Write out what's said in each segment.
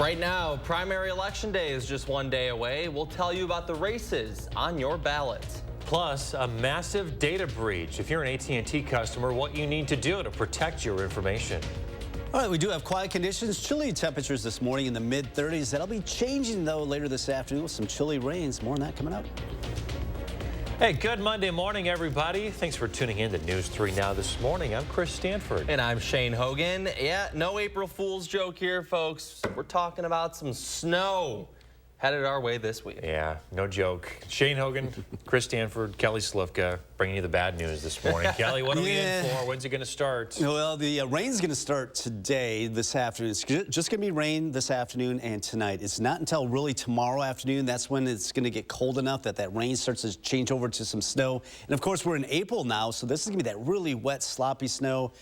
Right now, primary election day is just one day away. We'll tell you about the races on your ballot. Plus, a massive data breach. If you're an AT&T customer, what you need to do to protect your information. All right, we do have quiet conditions, chilly temperatures this morning in the mid-30s. That'll be changing, though, later this afternoon with some chilly rains. More on that coming up. Hey, good Monday morning, everybody. Thanks for tuning in to News 3 Now this morning. I'm Chris Stanford. And I'm Shane Hogan. Yeah, no April Fool's joke here, folks. We're talking about some snow headed our way this week. Yeah, no joke. Shane Hogan, Chris Stanford, Kelly Slivka bringing you the bad news this morning. Kelly, what are we in for? When's it going to start? Well, the rain's going to start today, this afternoon. It's just going to be rain this afternoon and tonight. It's not until really tomorrow afternoon. That's when it's going to get cold enough that rain starts to change over to some snow. And, of course, we're in April now, so this is going to be that really wet, sloppy snow.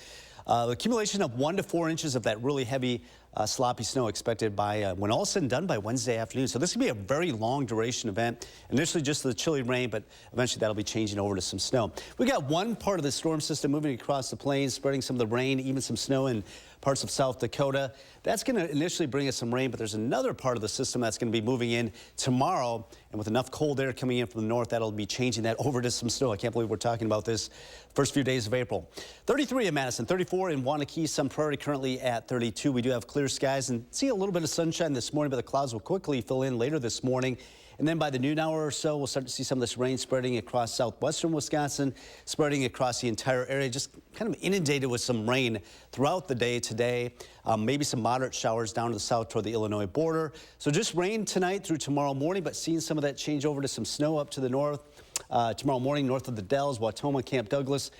Accumulation of 1 to 4 inches of that really heavy sloppy snow expected by when all is said and done by Wednesday afternoon. So this could be a very long duration event. Initially just the chilly rain, but eventually that'll be changing over to some snow. We got one part of the storm system moving across the plains, spreading some of the rain, even some snow in parts of South Dakota. That's going to initially bring us some rain, but there's another part of the system that's going to be moving in tomorrow. And with enough cold air coming in from the north, that'll be changing that over to some snow. I can't believe we're talking about this first few days of April. 33 in Madison, 34 in Wanakee, Sun Prairie currently at 32. We do have clear skies and see a little bit of sunshine this morning, but the clouds will quickly fill in later this morning. And then by the noon hour or so, we'll start to see some of this rain spreading across southwestern Wisconsin, spreading across the entire area, just kind of inundated with some rain throughout the day today. Maybe some moderate showers down to the south toward the Illinois border. So just rain tonight through tomorrow morning, but seeing some of that change over to some snow up to the north. Tomorrow morning, north of the Dells, Wautoma, Camp Douglas.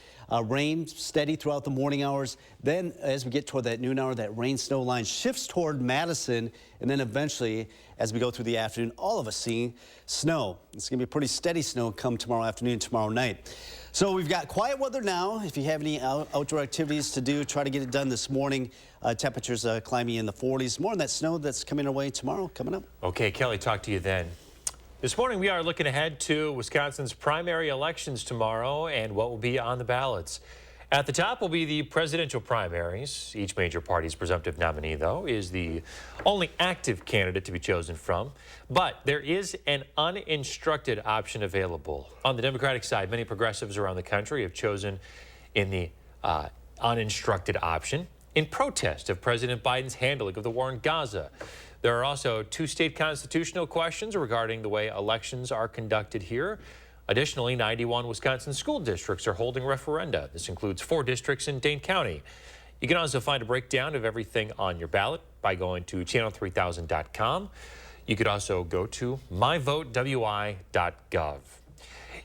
Rain steady throughout the morning hours. Then as we get toward that noon hour, that rain-snow line shifts toward Madison. And then eventually, as we go through the afternoon, all of us seeing snow. It's going to be pretty steady snow come tomorrow afternoon, tomorrow night. So we've got quiet weather now. If you have any outdoor activities to do, try to get it done this morning. Temperatures climbing in the 40s. More on that snow that's coming our way tomorrow coming up. Okay, Kelly, talk to you then. This morning, we are looking ahead to Wisconsin's primary elections tomorrow and what will be on the ballots. At the top will be the presidential primaries. Each major party's presumptive nominee, though, is the only active candidate to be chosen from. But there is an uninstructed option available. On the Democratic side, many progressives around the country have chosen in the uninstructed option in protest of President Biden's handling of the war in Gaza. There are also 2 state constitutional questions regarding the way elections are conducted here. Additionally, 91 Wisconsin school districts are holding referenda. This includes 4 districts in Dane County. You can also find a breakdown of everything on your ballot by going to channel3000.com. You could also go to myvotewi.gov.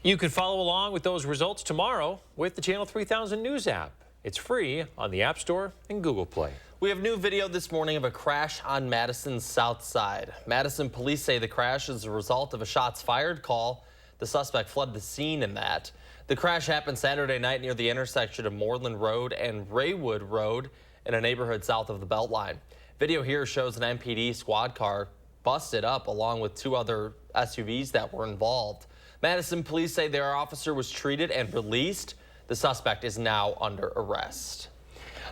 You could follow along with those results tomorrow with the Channel 3000 News app. It's free on the App Store and Google Play. We have new video this morning of a crash on Madison's south side. Madison police say the crash is a result of a shots fired call. The suspect fled the scene in that. The crash happened Saturday night near the intersection of Moreland Road and Raywood Road in a neighborhood south of the Beltline. Video here shows an MPD squad car busted up along with 2 other SUVs that were involved. Madison police say their officer was treated and released. The suspect is now under arrest.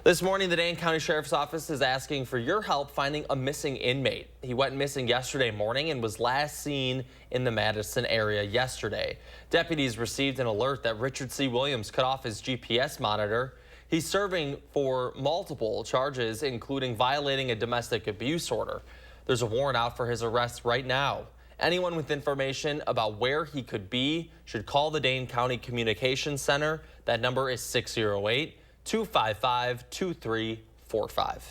This morning, the Dane County Sheriff's Office is asking for your help finding a missing inmate. He went missing yesterday morning and was last seen in the Madison area yesterday. Deputies received an alert that Richard C. Williams cut off his GPS monitor. He's serving for multiple charges, including violating a domestic abuse order. There's a warrant out for his arrest right now. Anyone with information about where he could be should call the Dane County Communications Center. That number is 608-255-2345.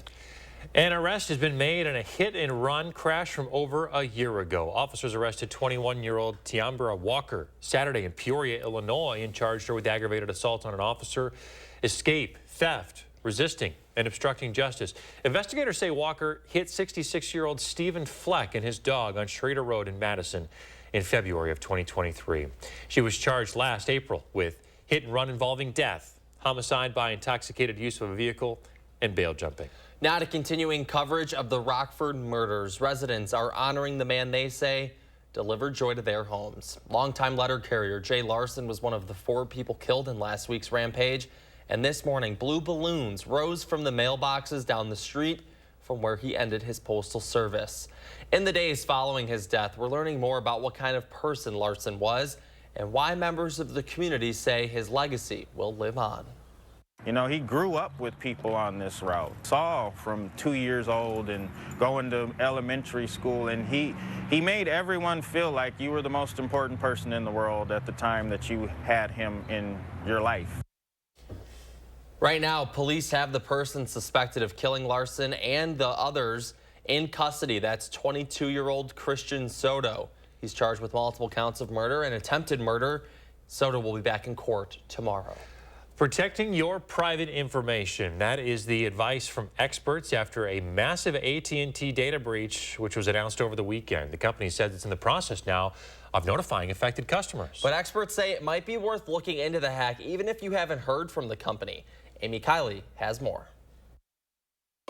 An arrest has been made in a hit-and-run crash from over a year ago. Officers arrested 21-year-old Tiambra Walker Saturday in Peoria, Illinois, and charged her with aggravated assault on an officer, escape, theft, resisting, and obstructing justice. Investigators say Walker hit 66-year-old Stephen Fleck and his dog on Schrader Road in Madison in February of 2023. She was charged last April with hit-and-run involving death, homicide by intoxicated use of a vehicle, and bail jumping. Now to continuing coverage of the Rockford murders. Residents are honoring the man they say delivered joy to their homes. Longtime letter carrier Jay Larson was one of the 4 people killed in last week's rampage. And this morning, blue balloons rose from the mailboxes down the street from where he ended his postal service. In the days following his death, we're learning more about what kind of person Larson was and why members of the community say his legacy will live on. You know, he grew up with people on this route. Saw from 2 years old and going to elementary school, and he made everyone feel like you were the most important person in the world at the time that you had him in your life. Right now, police have the person suspected of killing Larson and the others in custody. That's 22-year-old Christian Soto. He's charged with multiple counts of murder and attempted murder. Soto will be back in court tomorrow. Protecting your private information. That is the advice from experts after a massive AT&T data breach, which was announced over the weekend. The company says it's in the process now of notifying affected customers. But experts say it might be worth looking into the hack, even if you haven't heard from the company. Amy Kiley has more.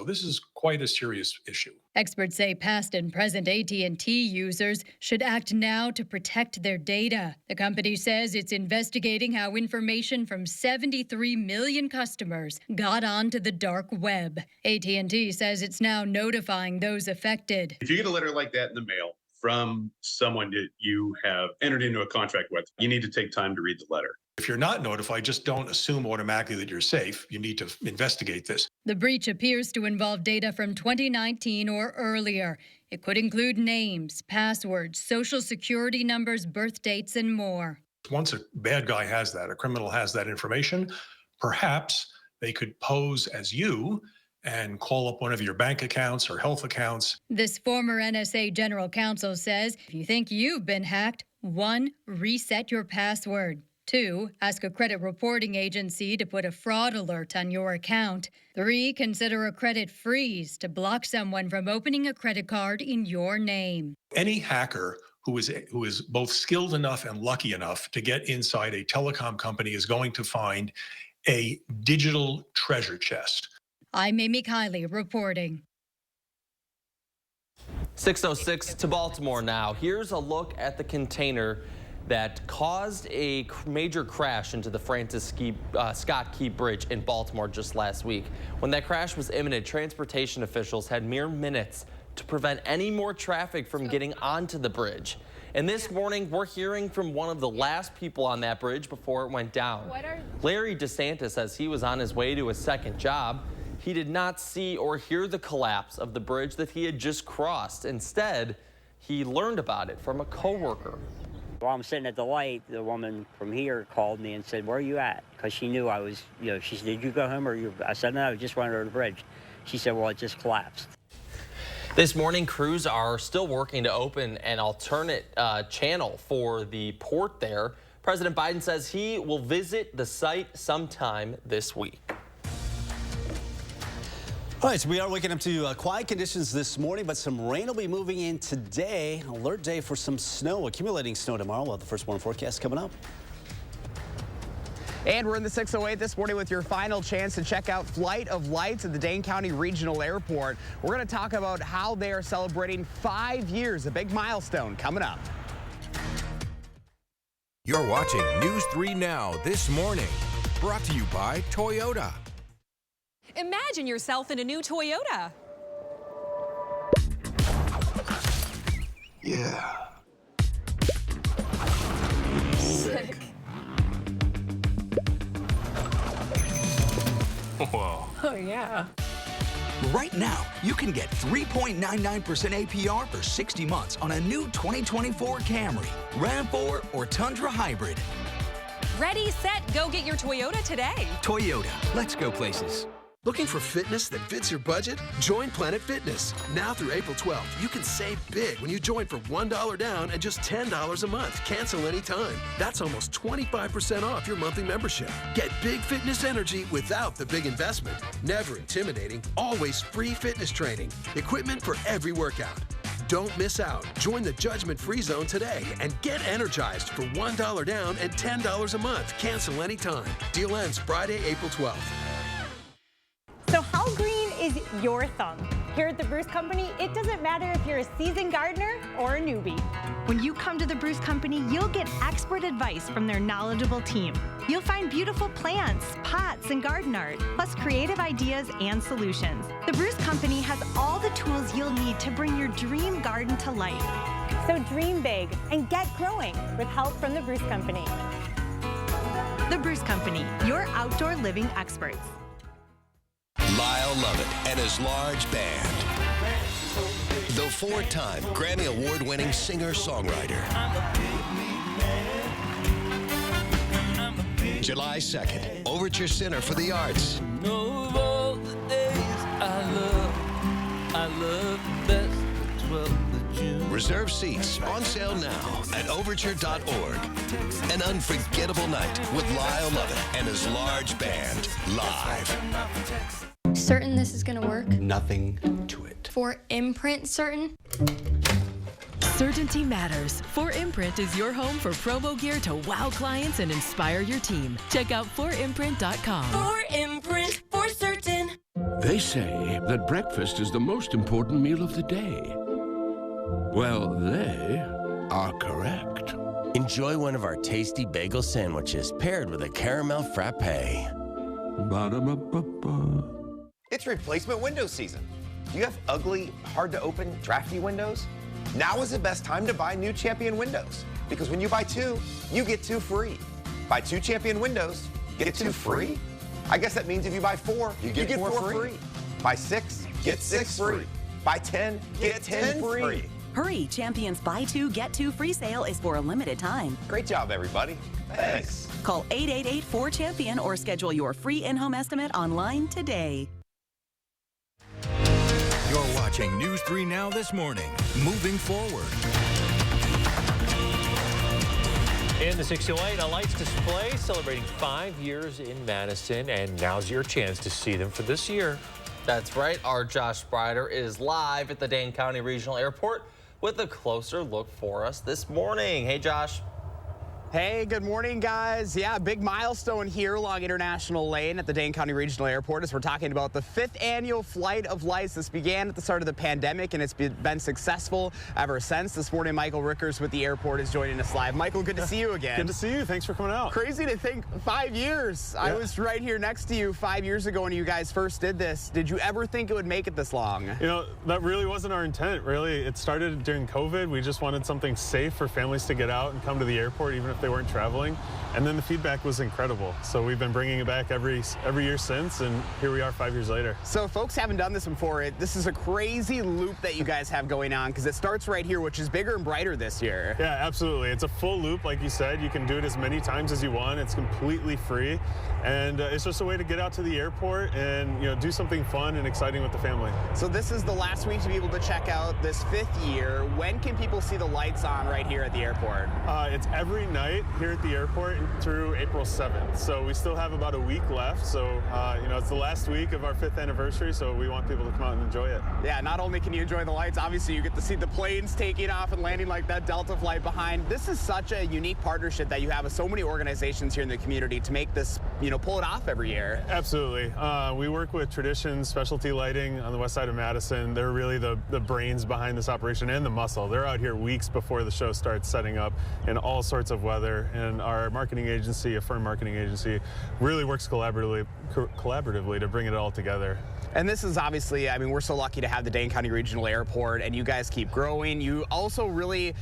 This is quite a serious issue. Experts say past and present AT&T users should act now to protect their data. The company says it's investigating how information from 73 million customers got onto the dark web. AT&T says it's now notifying those affected. If you get a letter like that in the mail from someone that you have entered into a contract with, you need to take time to read the letter. If you're not notified, just don't assume automatically that you're safe. You need to investigate this. The breach appears to involve data from 2019 or earlier. It could include names, passwords, social security numbers, birth dates, and more. Once a bad guy has that, a criminal has that information, perhaps they could pose as you and call up one of your bank accounts or health accounts. This former NSA general counsel says if you think you've been hacked, 1, reset your password. 2, ask a credit reporting agency to put a fraud alert on your account. 3, consider a credit freeze to block someone from opening a credit card in your name. Any hacker who is both skilled enough and lucky enough to get inside a telecom company is going to find a digital treasure chest. I'm Amy Kiley reporting. 6:06 to Baltimore now. Here's a look at the container that caused a major crash into the Francis Scott Key Bridge in Baltimore just last week. When that crash was imminent, transportation officials had mere minutes to prevent any more traffic from getting onto the bridge. And this morning, we're hearing from one of the last people on that bridge before it went down. Larry DeSantis says he was on his way to a second job. He did not see or hear the collapse of the bridge that he had just crossed. Instead, he learned about it from a coworker. While I'm sitting at the light, the woman from here called me and said, "Where are you at?" Because she knew I was, she said, "Did you go home or you?" I said, "No, I just went over the bridge." She said, "Well, it just collapsed." This morning, crews are still working to open an alternate channel for the port there. President Biden says he will visit the site sometime this week. All right, so we are waking up to quiet conditions this morning, but some rain will be moving in today. Alert day for some snow, accumulating snow tomorrow. We'll have the first warning forecast coming up. And we're in the 608 this morning with your final chance to check out Flight of Lights at the Dane County Regional Airport. We're going to talk about how they are celebrating 5 years, a big milestone coming up. You're watching News 3 Now this morning, brought to you by Toyota. Imagine yourself in a new Toyota. Yeah. Sick. Whoa. Oh, yeah. Right now, you can get 3.99% APR for 60 months on a new 2024 Camry, RAV4, or Tundra Hybrid. Ready, set, go get your Toyota today. Toyota, let's go places. Looking for fitness that fits your budget? Join Planet Fitness. Now through April 12th, you can save big when you join for $1 down and just $10 a month. Cancel anytime. That's almost 25% off your monthly membership. Get big fitness energy without the big investment. Never intimidating, always free fitness training. Equipment for every workout. Don't miss out. Join the judgment-free zone today and get energized for $1 down and $10 a month. Cancel anytime. Deal ends Friday, April 12th. So how green is your thumb? Here at the Bruce Company, it doesn't matter if you're a seasoned gardener or a newbie. When you come to the Bruce Company, you'll get expert advice from their knowledgeable team. You'll find beautiful plants, pots, and garden art, plus creative ideas and solutions. The Bruce Company has all the tools you'll need to bring your dream garden to life. So dream big and get growing with help from the Bruce Company. The Bruce Company, your outdoor living experts. Lyle Lovett and his large band. The four-time Grammy Award-winning singer-songwriter. July 2nd, Overture Center for the Arts. Of all the days I love best the 12th of June. Reserve seats on sale now at overture.org. An unforgettable night with Lyle Lovett and his large band live. Certain this is gonna work? Nothing to it. For Imprint certain? Certainty matters. 4imprint is your home for promo gear to wow clients and inspire your team. Check out 4imprint.com. 4imprint, for certain. They say that breakfast is the most important meal of the day. Well, they are correct. Enjoy one of our tasty bagel sandwiches paired with a caramel frappe. Ba-da-ba-ba-ba. It's replacement window season. Do you have ugly, hard-to-open, drafty windows? Now is the best time to buy new Champion windows, because when you buy two, you get two free. Buy two Champion windows, get two free? I guess that means if you buy four, you get four free. Buy six, get six free. Buy 10, get 10 free. Hurry, Champion's Buy Two, Get Two free sale is for a limited time. Great job, everybody. Thanks. Call 888-4CHAMPION or schedule your free in-home estimate online today. You're watching News 3 Now this morning. Moving forward. In the 608, a lights display celebrating 5 years in Madison, and now's your chance to see them for this year. That's right. Our Josh Sprider is live at the Dane County Regional Airport with a closer look for us this morning. Hey, Josh. Hey, good morning, guys. Yeah, big milestone here along International Lane at the Dane County Regional Airport as we're talking about the 5th annual Flight of Lights. This began at the start of the pandemic, and it's been successful ever since. This morning, Michael Rickers with the airport is joining us live. Michael, good to see you again. Good to see you. Thanks for coming out. Crazy to think 5 years. Yeah. I was right here next to you 5 years ago when you guys first did this. Did you ever think it would make it this long? You know, that really wasn't our intent, really. It started during COVID. We just wanted something safe for families to get out and come to the airport, even if they weren't traveling. And then the feedback was incredible. So we've been bringing it back every year since, and here we are 5 years later. So folks haven't done this before. This is a crazy loop that you guys have going on, because it starts right here, which is bigger and brighter this year. Yeah, absolutely. It's a full loop, like you said. You can do it as many times as you want. It's completely free. And it's just a way to get out to the airport and do something fun and exciting with the family. So this is the last week to be able to check out this 5th year. When can people see the lights on right here at the airport? It's every night here at the airport through April 7th. So we still have about a week left. So, it's the last week of our 5th anniversary, so we want people to come out and enjoy it. Yeah, not only can you enjoy the lights, obviously you get to see the planes taking off and landing like that Delta flight behind. This is such a unique partnership that you have with so many organizations here in the community to make this, pull it off every year. Absolutely. We work with Tradition Specialty Lighting on the west side of Madison. They're really the brains behind this operation and the muscle. They're out here weeks before the show starts setting up in all sorts of weather. And our marketing agency, a firm marketing agency, really works collaboratively to bring it all together. And this is obviously, we're so lucky to have the Dane County Regional Airport, and you guys keep growing. You also really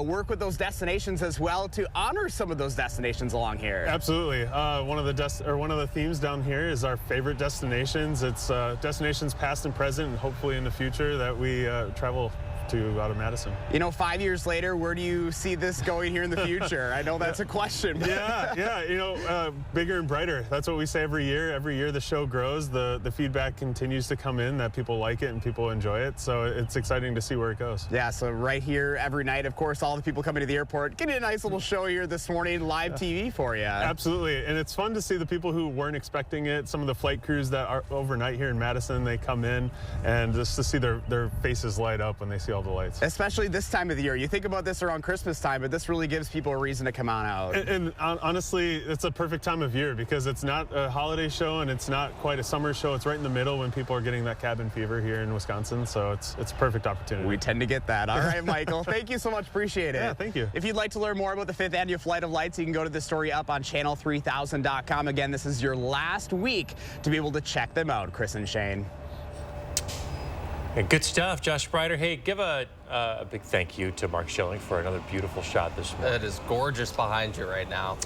work with those destinations as well to honor some of those destinations along here. Absolutely. One of the themes down here is our favorite destinations. It's destinations past and present, and hopefully in the future that we travel to out of Madison. 5 years later, where do you see this going here in the future? I know that's a question. But Yeah, bigger and brighter. That's what we say every year. Every year the show grows, the feedback continues to come in that people like it and people enjoy it. So it's exciting to see where it goes. Yeah, so right here every night, of course, all the people coming to the airport, getting a nice little show here this morning, live TV for you. Absolutely, and it's fun to see the people who weren't expecting it. Some of the flight crews that are overnight here in Madison, they come in, and just to see their faces light up when they see all all the lights. Especially this time of the year. You think about this around Christmas time, but this really gives people a reason to come on out. And honestly, it's a perfect time of year because it's not a holiday show and it's not quite a summer show. It's right in the middle when people are getting that cabin fever here in Wisconsin. So it's a perfect opportunity. We tend to get that. All right, Michael. Thank you so much. Appreciate it. Yeah, thank you. If you'd like to learn more about the 5th Annual Flight of Lights, you can go to the story up on channel3000.com. Again, this is your last week to be able to check them out, Chris and Shane. And good stuff, Josh Sprider. Hey, give a big thank you to Mark Schilling for another beautiful shot this morning. It is gorgeous behind you right now.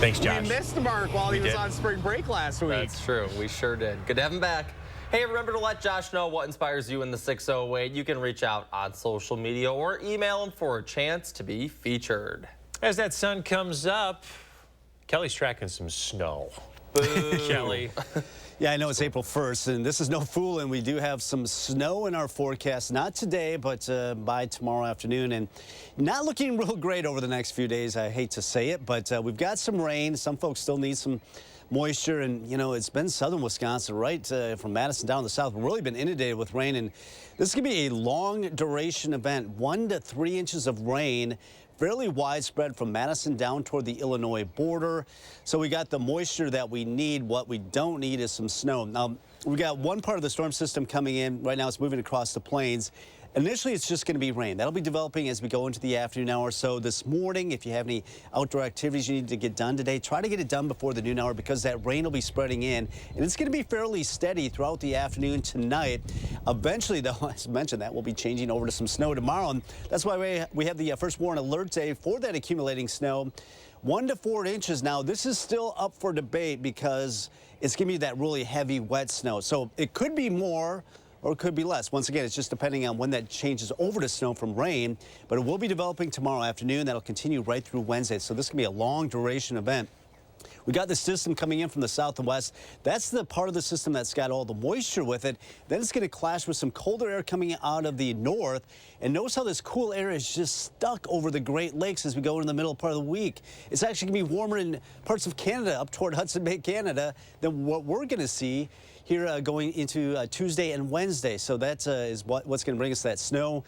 Thanks, Josh. We missed Mark while he was on spring break last week. That's true. We sure did. Good to have him back. Hey, remember to let Josh know what inspires you in the 608. You can reach out on social media or email him for a chance to be featured. As that sun comes up, Kelly's tracking some snow. Boo. Kelly. Yeah, I know it's April 1st, and this is no fooling. We do have some snow in our forecast, not today, but by tomorrow afternoon, and not looking real great over the next few days. I hate to say it, but we've got some rain. Some folks still need some moisture, and, you know, it's been southern Wisconsin, right from Madison down to the south. We've really been inundated with rain, and this could be a long-duration event, 1 to 3 inches of rain. Fairly widespread from Madison down toward the Illinois border. So we got the moisture that we need. What we don't need is some snow. Now, we got one part of the storm system coming in. Right now it's moving across the plains. Initially, it's just going to be rain. That'll be developing as we go into the afternoon hour. So this morning, if you have any outdoor activities you need to get done today, try to get it done before the noon hour because that rain will be spreading in. And it's going to be fairly steady throughout the afternoon tonight. Eventually, though, as mentioned, that will be changing over to some snow tomorrow. And that's why we have the first warning alert day for that accumulating snow. 1 to 4 inches. Now, this is still up for debate because it's going to be that really heavy, wet snow. So it could be more, or it could be less. Once again, it's just depending on when that changes over to snow from rain, but it will be developing tomorrow afternoon. That'll continue right through Wednesday, so this can be a long duration event. We got the system coming in from the south and west. That's the part of the system that's got all the moisture with it. Then it's going to clash with some colder air coming out of the north. And notice how this cool air is just stuck over the Great Lakes as we go into the middle part of the week. It's actually going to be warmer in parts of Canada, up toward Hudson Bay, Canada, than what we're going to see here going into Tuesday and Wednesday. So that is what's going to bring us that snow.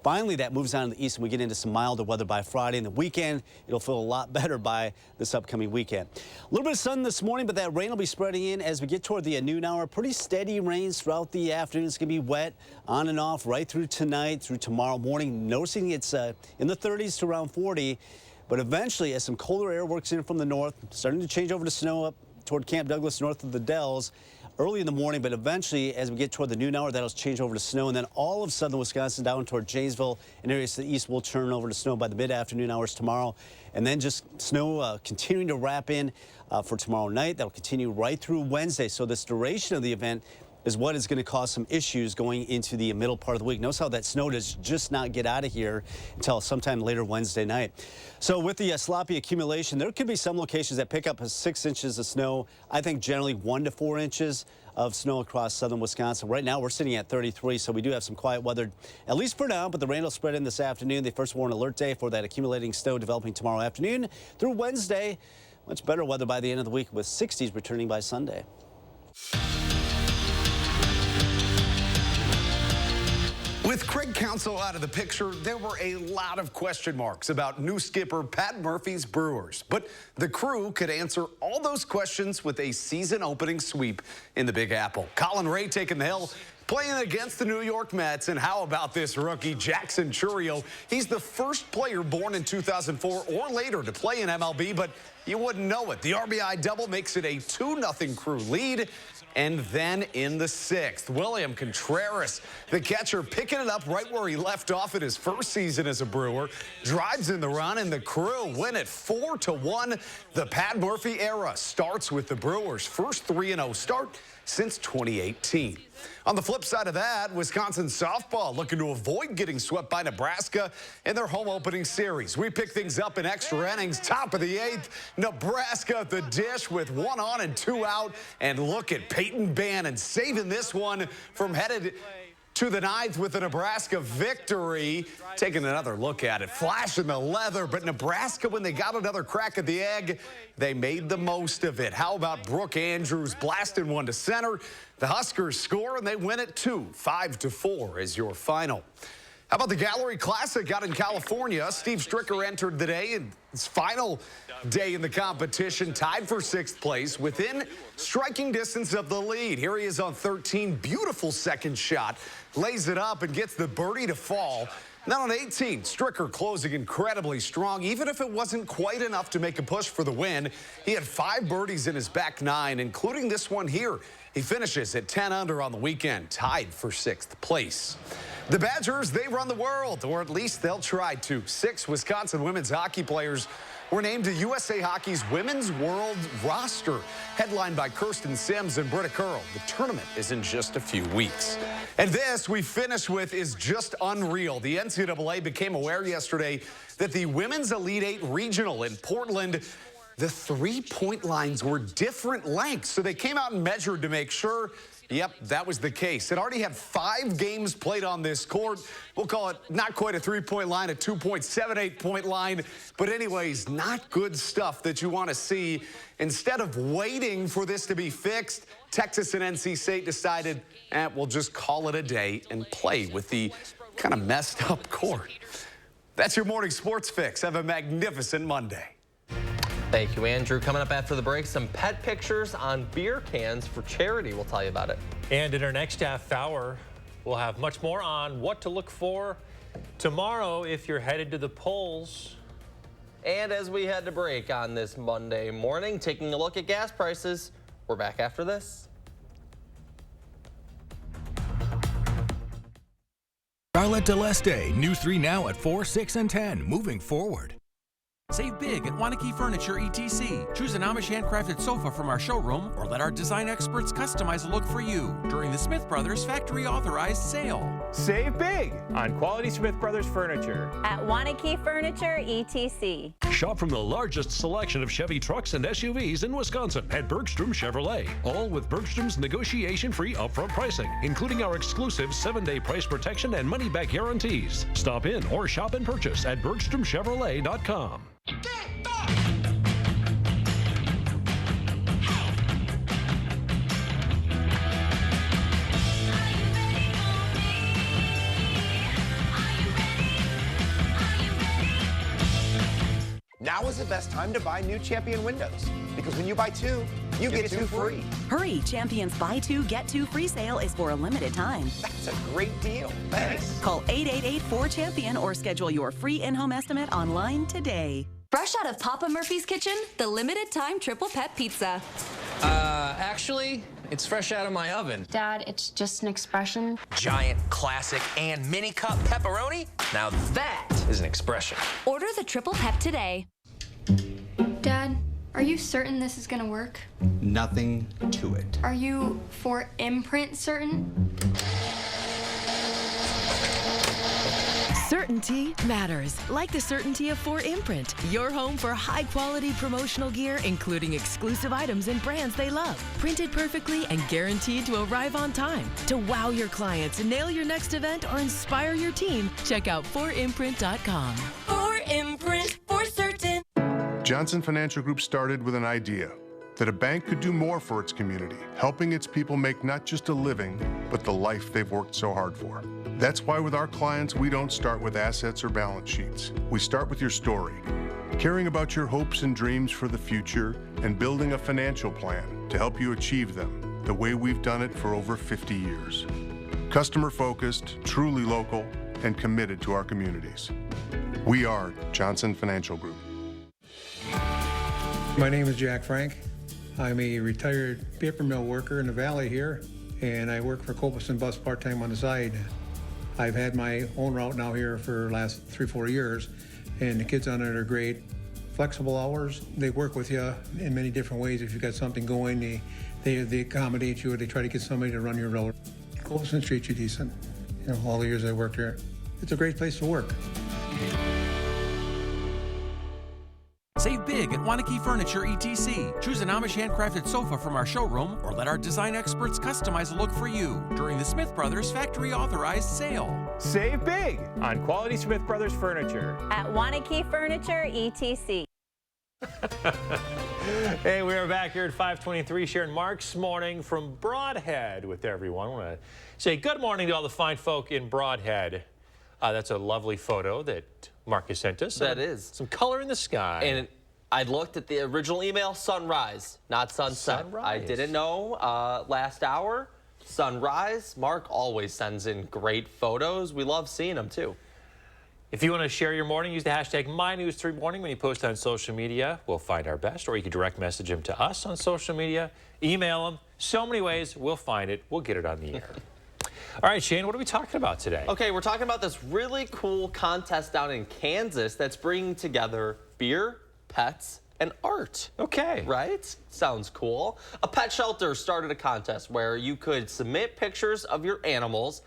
Finally, that moves on to the east and we get into some milder weather by Friday. And the weekend, it'll feel a lot better by this upcoming weekend. A little bit of sun this morning, but that rain will be spreading in as we get toward the noon hour. Pretty steady rains throughout the afternoon. It's going to be wet on and off right through tonight, through tomorrow morning. Noticing it's in the 30s to around 40. But eventually, as some colder air works in from the north, starting to change over to snow up toward Camp Douglas, north of the Dells, early in the morning, but eventually, as we get toward the noon hour, that'll change over to snow, and then all of southern Wisconsin down toward Janesville and areas to the east will turn over to snow by the mid-afternoon hours tomorrow, and then just snow continuing to wrap in for tomorrow night. That'll continue right through Wednesday, so this duration of the event is what is going to cause some issues going into the middle part of the week. Notice how that snow does just not get out of here until sometime later Wednesday night. So with the sloppy accumulation, there could be some locations that pick up 6 inches of snow. I think generally 1 to 4 inches of snow across southern Wisconsin. Right now, we're sitting at 33, so we do have some quiet weather, at least for now, but the rain will spread in this afternoon. The first warning alert day for that accumulating snow developing tomorrow afternoon through Wednesday. Much better weather by the end of the week with 60s returning by Sunday. With Craig Counsell out of the picture, there were a lot of question marks about new skipper Pat Murphy's Brewers. But the crew could answer all those questions with a season-opening sweep in the Big Apple. Colin Ray taking the hill, playing against the New York Mets. And how about this rookie, Jackson Chourio? He's the first player born in 2004 or later to play in MLB, but you wouldn't know it. The RBI double makes it a 2-0 crew lead. And then in the 6th, William Contreras, the catcher, picking it up right where he left off in his first season as a Brewer, drives in the run, and the crew win it 4-1. The Pat Murphy era starts with the Brewers' first 3-0 start since 2018. On the flip side of that, Wisconsin softball looking to avoid getting swept by Nebraska in their home opening series. We pick things up in extra innings, top of the 8th. Nebraska at the dish with 1 on and 2 out. And look at Peyton Bannon saving this one from headed to the 9th with a Nebraska victory. Taking another look at it, flashing the leather, but Nebraska, when they got another crack at the egg, they made the most of it. How about Brooke Andrews blasting one to center? The Huskers score, and they win it 5-4 is your final. How about the Gallery Classic out in California? Steve Stricker entered the day in his final day in the competition, tied for 6th place within striking distance of the lead. Here he is on 13, beautiful second shot, lays it up and gets the birdie to fall. Now on 18, Stricker closing incredibly strong, even if it wasn't quite enough to make a push for the win. He had 5 birdies in his back 9, including this one here. He finishes at 10 under on the weekend, tied for 6th place. The Badgers, they run the world, or at least they'll try to. 6 Wisconsin women's hockey players were named to USA Hockey's Women's World roster, headlined by Kirsten Sims and Britta Curl. The tournament is in just a few weeks. And this we finish with is just unreal. The NCAA became aware yesterday that the Women's Elite 8 Regional in Portland, the 3-point lines were different lengths. So they came out and measured to make sure. Yep, that was the case. It already had 5 games played on this court. We'll call it not quite a 3-point line, a 2.78-point line. But anyways, not good stuff that you want to see. Instead of waiting for this to be fixed, Texas and NC State decided, we'll just call it a day and play with the kind of messed up court. That's your morning sports fix. Have a magnificent Monday. Thank you, Andrew. Coming up after the break, some pet pictures on beer cans for charity. We'll tell you about it. And in our next half hour, we'll have much more on what to look for tomorrow if you're headed to the polls. And as we head to break on this Monday morning, taking a look at gas prices. We're back after this. Charlotte Deleste, News 3 now at 4, 6, and 10. Moving forward. Save big at Wanakee Furniture ETC. Choose an Amish handcrafted sofa from our showroom or let our design experts customize a look for you during the Smith Brothers factory authorized sale. Save big on quality Smith Brothers furniture at Wanakee Furniture ETC. Shop from the largest selection of Chevy trucks and SUVs in Wisconsin at Bergstrom Chevrolet. All with Bergstrom's negotiation-free upfront pricing, including our exclusive 7-day price protection and money-back guarantees. Stop in or shop and purchase at BergstromChevrolet.com. Now is the best time to buy new Champion windows, because when you buy 2, you get 2 free. Hurry, Champion's Buy 2, Get 2 free sale is for a limited time. That's a great deal. Thanks. Call 888-4CHAMPION or schedule your free in-home estimate online today. Fresh out of Papa Murphy's kitchen, the limited time triple pep pizza. Actually, it's fresh out of my oven. Dad, it's just an expression. Giant, classic, and mini cup pepperoni? Now that is an expression. Order the triple pep today. Dad, are you certain this is gonna work? Nothing to it. Are you for imprint certain? Certainty matters, like the certainty of 4imprint, your home for high-quality promotional gear, including exclusive items and brands they love. Printed perfectly and guaranteed to arrive on time. To wow your clients, nail your next event, or inspire your team, check out 4imprint.com. 4imprint for certain. Johnson Financial Group started with an idea that a bank could do more for its community, helping its people make not just a living, but the life they've worked so hard for. That's why with our clients, we don't start with assets or balance sheets. We start with your story, caring about your hopes and dreams for the future, and building a financial plan to help you achieve them the way we've done it for over 50 years. Customer-focused, truly local, and committed to our communities. We are Johnson Financial Group. My name is Jack Frank. I'm a retired paper mill worker in the valley here, and I work for Copus and Bus part-time on the side. I've had my own route now here for the last 3-4 years, and the kids on it are great. Flexible hours, they work with you in many different ways. If you've got something going, they accommodate you, or they try to get somebody to run your road. Copus treats you decent. You know, all the years I worked here. It's a great place to work. Save big at Wanakee Furniture ETC. Choose an Amish handcrafted sofa from our showroom or let our design experts customize a look for you during the Smith Brothers factory authorized sale. Save big on quality Smith Brothers furniture. At Wanakee Furniture ETC. Hey, we are back here at 523 sharing Mark's morning from Broadhead with everyone. I want to say good morning to all the fine folk in Broadhead. That's a lovely photo that Mark has sent us. That is. Some color in the sky. And I looked at the original email, sunrise, not sunset. Sunrise. I didn't know last hour, sunrise. Mark always sends in great photos. We love seeing them, too. If you want to share your morning, use the hashtag MyNews3Morning when you post on social media. We'll find our best, or you can direct message them to us on social media, email them. So many ways, we'll find it. We'll get it on the air. All right, Shane, what are we talking about today? Okay, we're talking about this really cool contest down in Kansas that's bringing together beer, pets, and art. Okay. Right? Sounds cool. A pet shelter started a contest where you could submit pictures of your animals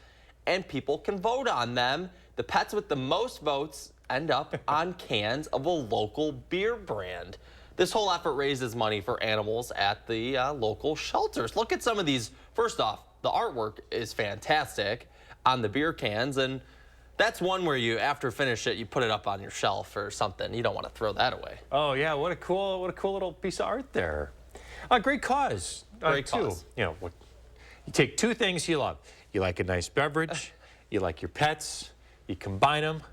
and people can vote on them. The pets with the most votes end up on cans of a local beer brand. This whole effort raises money for animals at the local shelters. Look at some of these. First off, the artwork is fantastic on the beer cans, and that's one where you, after finish it, you put it up on your shelf or something. You don't want to throw that away. Oh yeah, what a cool little piece of art there. Great cause. Great too. cause. You know, you take two things you love. You like a nice beverage, you like your pets, you combine them.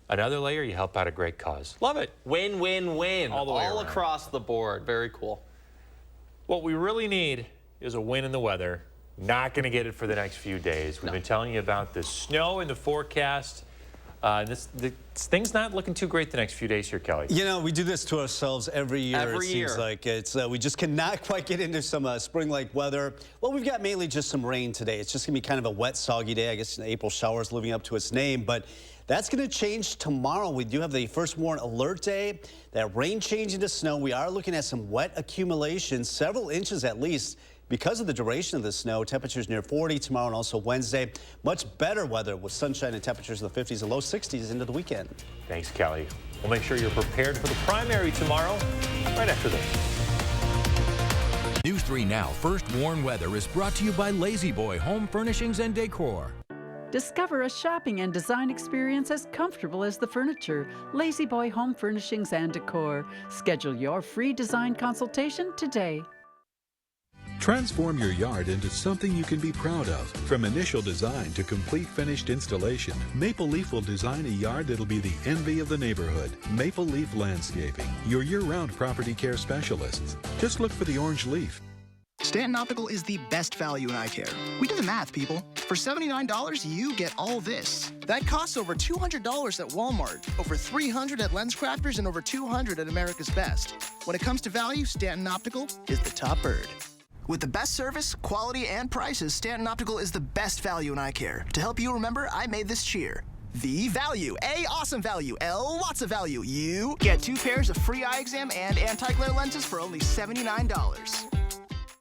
Another layer, you help out a great cause. Love it. Win, win, win. All the way around. Across the board. Very cool. What we really need is a win in the weather. Not going to get it for the next few days. We've been telling you about the snow in the forecast. Things not looking too great the next few days here, Kelly. You know, we do this to ourselves every year. Every year. Seems like it's we just cannot quite get into some spring-like weather. Well, we've got mainly just some rain today. It's just going to be kind of a wet, soggy day. I guess April showers living up to its name, but that's going to change tomorrow. We do have the first warn alert day. That rain changing to snow. We are looking at some wet accumulation, several inches at least. Because of the duration of the snow, temperatures near 40 tomorrow and also Wednesday. Much better weather with sunshine and temperatures in the 50s and low 60s into the weekend. Thanks, Kelly. We'll make sure you're prepared for the primary tomorrow, right after this. News 3 Now First Warn Weather is brought to you by Lazy Boy Home Furnishings and Decor. Discover a shopping and design experience as comfortable as the furniture. Lazy Boy Home Furnishings and Decor. Schedule your free design consultation today. Transform your yard into something you can be proud of. From initial design to complete finished installation, Maple Leaf will design a yard that'll be the envy of the neighborhood. Maple Leaf Landscaping, your year-round property care specialists. Just look for the orange leaf. Stanton Optical is the best value in eye care. We do the math, people. For $79, you get all this. That costs over $200 at Walmart, over $300 at LensCrafters, and over $200 at America's Best. When it comes to value, Stanton Optical is the top bird. With the best service, quality, and prices, Stanton Optical is the best value in eye care. To help you remember, I made this cheer. V value. A, awesome value. L, lots of value. U, get 2 pairs of free eye exam and anti-glare lenses for only $79.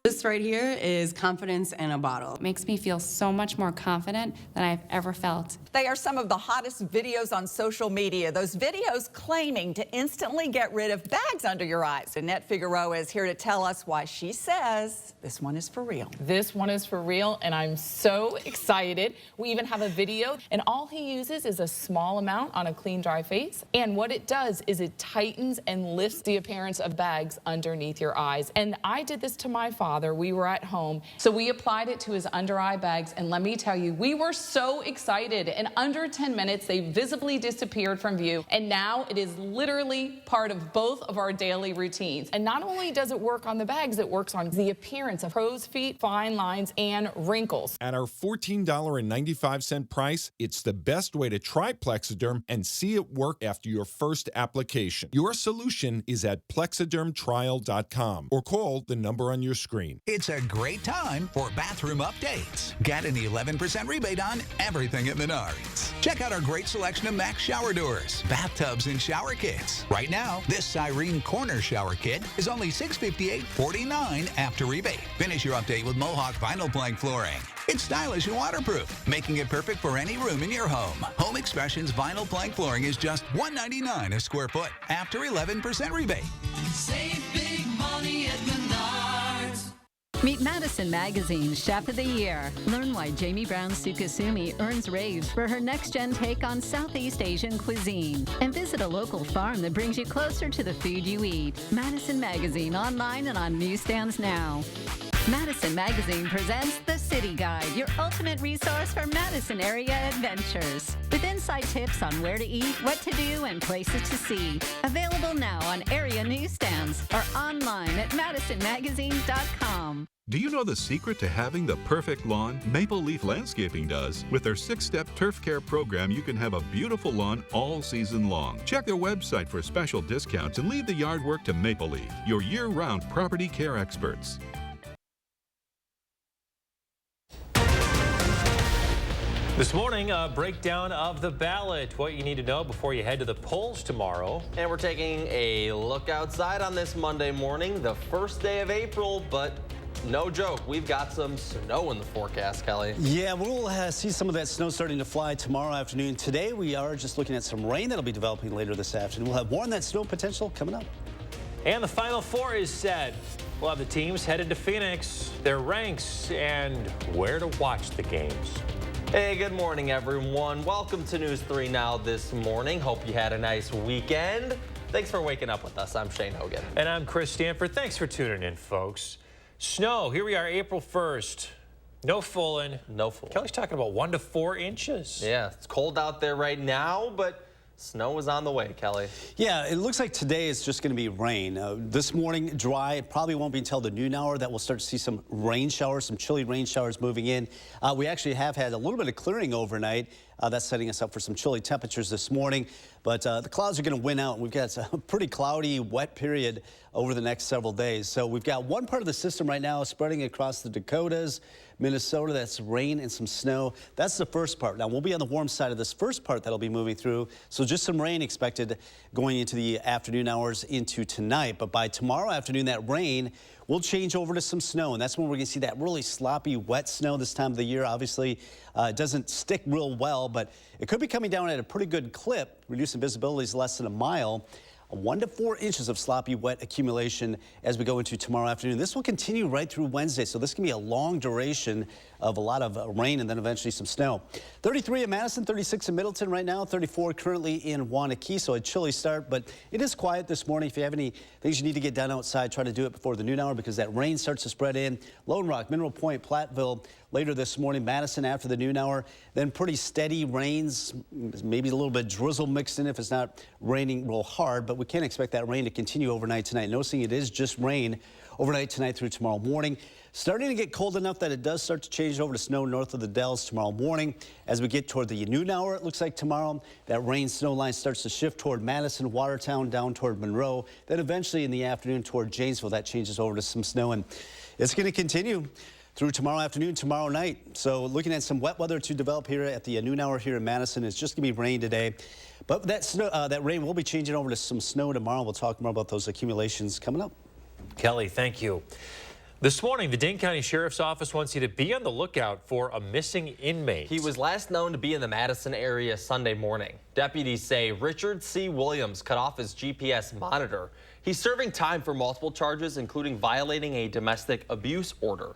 This right here is confidence in a bottle. It makes me feel so much more confident than I've ever felt. They are some of the hottest videos on social media. Those videos claiming to instantly get rid of bags under your eyes. Annette Figueroa is here to tell us why she says this one is for real. This one is for real, and I'm so excited. We even have a video, and all he uses is a small amount on a clean, dry face. And what it does is it tightens and lifts the appearance of bags underneath your eyes. And I did this to my father. We were at home, so we applied it to his under eye bags, and let me tell you, we were so excited. In under 10 minutes, they visibly disappeared from view, and now it is literally part of both of our daily routines. And not only does it work on the bags, it works on the appearance of crow's feet, fine lines, and wrinkles. At our $14.95 price, it's the best way to try Plexiderm and see it work after your first application. Your solution is at plexidermtrial.com or call the number on your screen. It's a great time for bathroom updates. Get an 11% rebate on everything at Menards. Check out our great selection of Max shower doors, bathtubs, and shower kits. Right now, this Cyrene Corner shower kit is only $658.49 after rebate. Finish your update with Mohawk vinyl plank flooring. It's stylish and waterproof, making it perfect for any room in your home. Home Expressions vinyl plank flooring is just $199 a square foot after 11% rebate. Save big money at Menards. Meet Madison Magazine's Chef of the Year. Learn why Jamie Brown Sukasumi earns raves for her next-gen take on Southeast Asian cuisine. And visit a local farm that brings you closer to the food you eat. Madison Magazine, online and on newsstands now. Madison Magazine presents The City Guide, your ultimate resource for Madison area adventures. With inside tips on where to eat, what to do, and places to see. Available now on area newsstands or online at madisonmagazine.com. Do you know the secret to having the perfect lawn? Maple Leaf Landscaping does. With their 6-step turf care program, you can have a beautiful lawn all season long. Check their website for special discounts and leave the yard work to Maple Leaf, your year-round property care experts. This morning, a breakdown of the ballot, what you need to know before you head to the polls tomorrow. And we're taking a look outside on this Monday morning, the first day of April, but no joke, we've got some snow in the forecast, Kelly. Yeah, we'll see some of that snow starting to fly tomorrow afternoon. Today, we are just looking at some rain that'll be developing later this afternoon. We'll have more on that snow potential coming up. And the Final Four is set. We'll have the teams headed to Phoenix, their ranks, and where to watch the games. Hey, good morning, everyone. Welcome to News 3 Now this morning. Hope you had a nice weekend. Thanks for waking up with us. I'm Shane Hogan. And I'm Chris Stanford. Thanks for tuning in, folks. Snow, here we are, April 1st. No fooling. No fooling. Kelly's talking about 1 to 4 inches. Yeah, it's cold out there right now, but snow is on the way, Kelly. Yeah, it looks like today it's just going to be rain. This morning, dry. It probably won't be until the noon hour that we'll start to see some rain showers, some chilly rain showers moving in. We actually have had a little bit of clearing overnight. That's setting us up for some chilly temperatures this morning. But the clouds are going to win out. We've got a pretty cloudy, wet period over the next several days. So we've got one part of the system right now spreading across the Dakotas, Minnesota. That's rain and some snow. That's the first part. Now, we'll be on the warm side of this first part that'll be moving through. So just some rain expected going into the afternoon hours into tonight. But by tomorrow afternoon, that rain will change over to some snow, and that's when we're going to see that really sloppy, wet snow this time of the year. Obviously, it doesn't stick real well, but it could be coming down at a pretty good clip. Reducing visibility is less than a mile. 1 to 4 inches of sloppy wet accumulation as we go into tomorrow afternoon. This will continue right through Wednesday, so this can be a long duration of a lot of rain and then eventually some snow. 33 in Madison, 36 in Middleton right now, 34 currently in Wanakee, so a chilly start, but it is quiet this morning. If you have any things you need to get done outside, try to do it before the noon hour because that rain starts to spread in. Lone Rock, Mineral Point, Platteville later this morning, Madison after the noon hour, then pretty steady rains, maybe a little bit drizzle mixed in if it's not raining real hard, but we can't expect that rain to continue overnight tonight. Noticing it is just rain overnight tonight through tomorrow morning. Starting to get cold enough that it does start to change over to snow north of the Dells tomorrow morning. As we get toward the noon hour, it looks like tomorrow, that rain snow line starts to shift toward Madison, Watertown, down toward Monroe. Then eventually in the afternoon toward Janesville, that changes over to some snow, and it's going to continue through tomorrow afternoon, tomorrow night. So looking at some wet weather to develop here at the noon hour here in Madison. It's just going to be rain today. But that snow, that rain will be changing over to some snow tomorrow. We'll talk more about those accumulations coming up. Kelly, thank you. This morning, the Dane County Sheriff's Office wants you to be on the lookout for a missing inmate. He was last known to be in the Madison area Sunday morning. Deputies say Richard C. Williams cut off his GPS monitor. He's serving time for multiple charges, including violating a domestic abuse order.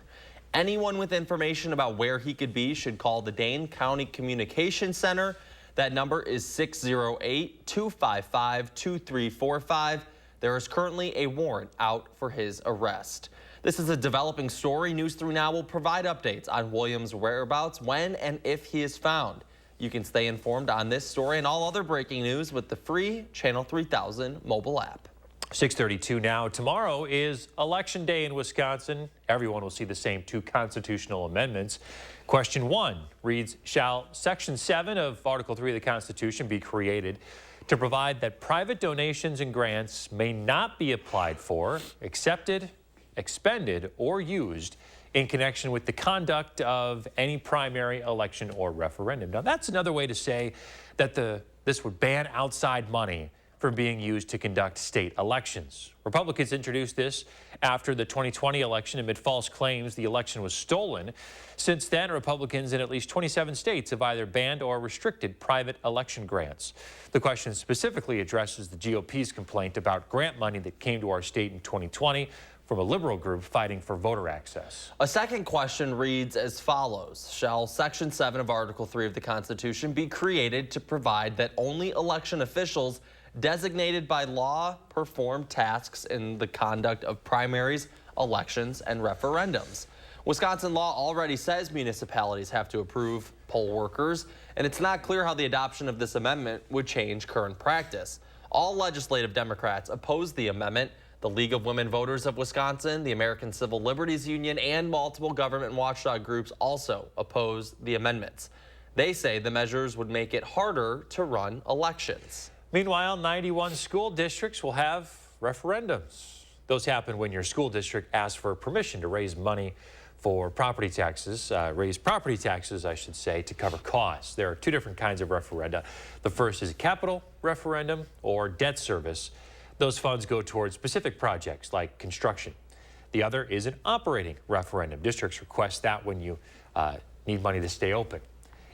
Anyone with information about where he could be should call the Dane County Communications Center. That number is 608-255-2345. There is currently a warrant out for his arrest. This is a developing story. News 3 Now will provide updates on Williams' whereabouts, when and if he is found. You can stay informed on this story and all other breaking news with the free Channel 3000 mobile app. 6:32 now. Tomorrow is Election Day in Wisconsin. Everyone will see the same 2 constitutional amendments. Question 1 reads, shall Section 7 of Article 3 of the Constitution be created to provide that private donations and grants may not be applied for, accepted, expended, or used in connection with the conduct of any primary election or referendum. Now, that's another way to say that this would ban outside money from being used to conduct state elections. Republicans introduced this after the 2020 election amid false claims the election was stolen. Since then, Republicans in at least 27 states have either banned or restricted private election grants. The question specifically addresses the GOP's complaint about grant money that came to our state in 2020 from a liberal group fighting for voter access. A second question reads as follows. Shall Section 7 of Article 3 of the Constitution be created to provide that only election officials designated by law perform tasks in the conduct of primaries, elections, and referendums? Wisconsin law already says municipalities have to approve poll workers, and it's not clear how the adoption of this amendment would change current practice. All legislative Democrats opposed the amendment. The League of Women Voters of Wisconsin, the American Civil Liberties Union, and multiple government watchdog groups also opposed the amendments. They say the measures would make it harder to run elections. Meanwhile, 91 school districts will have referendums. Those happen when your school district asks for permission to raise money for property taxes, raise property taxes, I should say, to cover costs. There are two different kinds of referenda. The first is a capital referendum or debt service. Those funds go towards specific projects like construction. The other is an operating referendum. Districts request that when you need money to stay open.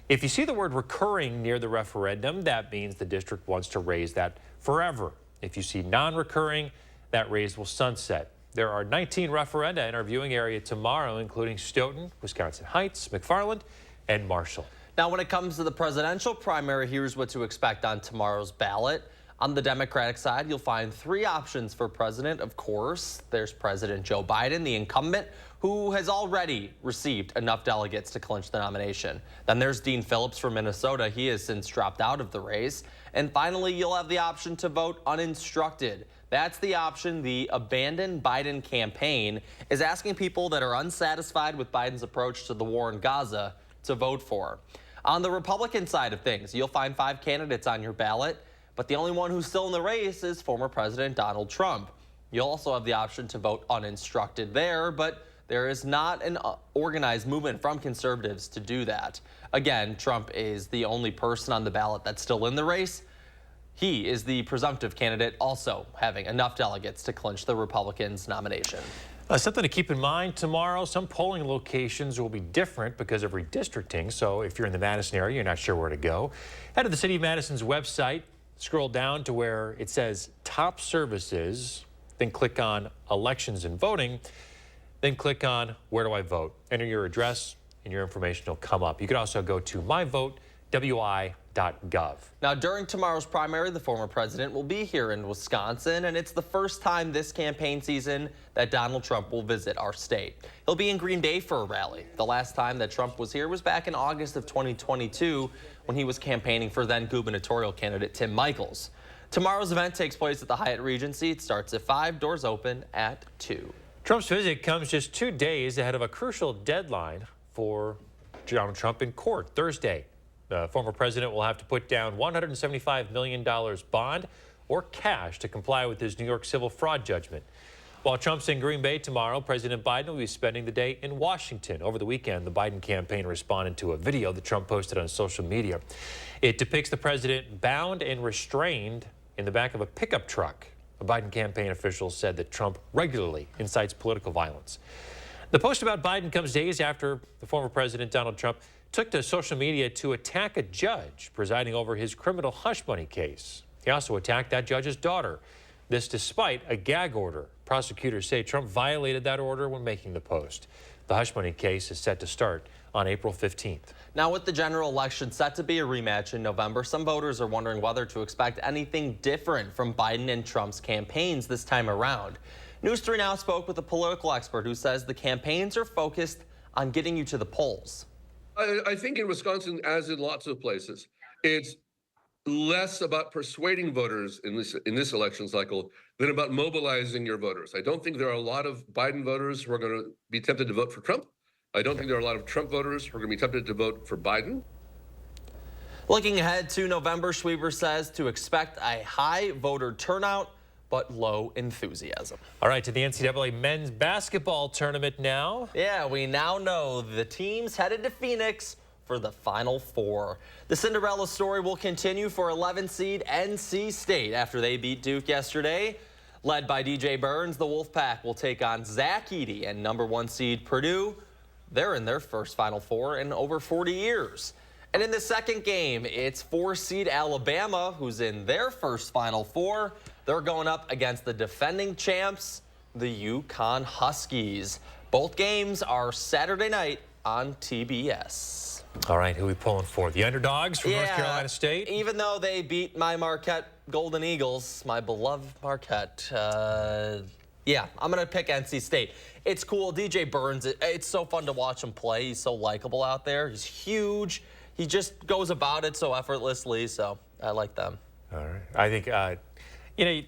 If you see the word recurring near the referendum, that means the district wants to raise that forever. If you see non-recurring, that raise will sunset. There are 19 referenda in our viewing area tomorrow, including Stoughton, Wisconsin Heights, McFarland, and Marshall. Now, when it comes to the presidential primary, here's what to expect on tomorrow's ballot. On the Democratic side, you'll find three options for president, of course. There's President Joe Biden, the incumbent, who has already received enough delegates to clinch the nomination. Then there's Dean Phillips from Minnesota. He has since dropped out of the race. And finally, you'll have the option to vote uninstructed. That's the option the Abandon Biden campaign is asking people that are unsatisfied with Biden's approach to the war in Gaza to vote for. On the Republican side of things, you'll find 5 candidates on your ballot, but the only one who's still in the race is former President Donald Trump. You'll also have the option to vote uninstructed there, but there is not an organized movement from conservatives to do that. Again, Trump is the only person on the ballot that's still in the race. He is the presumptive candidate, also having enough delegates to clinch the Republicans' nomination. Something to keep in mind tomorrow, some polling locations will be different because of redistricting. So if you're in the Madison area, you're not sure where to go, head to the City of Madison's website, scroll down to where it says Top Services, then click on Elections and Voting, then click on Where do I vote? Enter your address and your information will come up. You could also go to myvotewi.gov. Now, during tomorrow's primary, the former president will be here in Wisconsin, and it's the first time this campaign season that Donald Trump will visit our state. He'll be in Green Bay for a rally. The last time that Trump was here was back in August of 2022 when he was campaigning for then gubernatorial candidate Tim Michels. Tomorrow's event takes place at the Hyatt Regency. It starts at 5, doors open at 2. Trump's visit comes just 2 days ahead of a crucial deadline for Donald Trump in court Thursday. The former president will have to put down $175 million bond or cash to comply with his New York civil fraud judgment. While Trump's in Green Bay tomorrow, President Biden will be spending the day in Washington. Over the weekend, the Biden campaign responded to a video that Trump posted on social media. It depicts the president bound and restrained in the back of a pickup truck. A Biden campaign official said that Trump regularly incites political violence. The post about Biden comes days after the former president, Donald Trump, took to social media to attack a judge presiding over his criminal hush money case. He also attacked that judge's daughter. This despite a gag order. Prosecutors say Trump violated that order when making the post. The hush money case is set to start on April 15th. Now, with the general election set to be a rematch in November, some voters are wondering whether to expect anything different from Biden and Trump's campaigns this time around. News 3 Now spoke with a political expert who says the campaigns are focused on getting you to the polls. I think in Wisconsin, as in lots of places, it's less about persuading voters in this election cycle than about mobilizing your voters. I don't think there are a lot of Biden voters who are going to be tempted to vote for Trump. I don't think there are a lot of Trump voters who are going to be tempted to vote for Biden. Looking ahead to November, Schweber says to expect a high voter turnout, but low enthusiasm. All right, to the NCAA men's basketball tournament now. Yeah, we now know the team's headed to Phoenix for the Final Four. The Cinderella story will continue for 11 seed NC State after they beat Duke yesterday. Led by DJ Burns, the Wolfpack will take on Zach Edey and number 1 seed Purdue. They're in their first Final Four in over 40 years. And in the second game, it's 4 seed Alabama, who's in their first Final Four. They're going up against the defending champs, the UConn Huskies. Both games are Saturday night on TBS. All right, who are we pulling for? The underdogs from North Carolina State? Even though they beat my Marquette Golden Eagles, my beloved Marquette, yeah, I'm going to pick NC State. It's cool. DJ Burns, it's so fun to watch him play. He's so likable out there. He's huge. He just goes about it so effortlessly, so I like them. All right. I think, you know,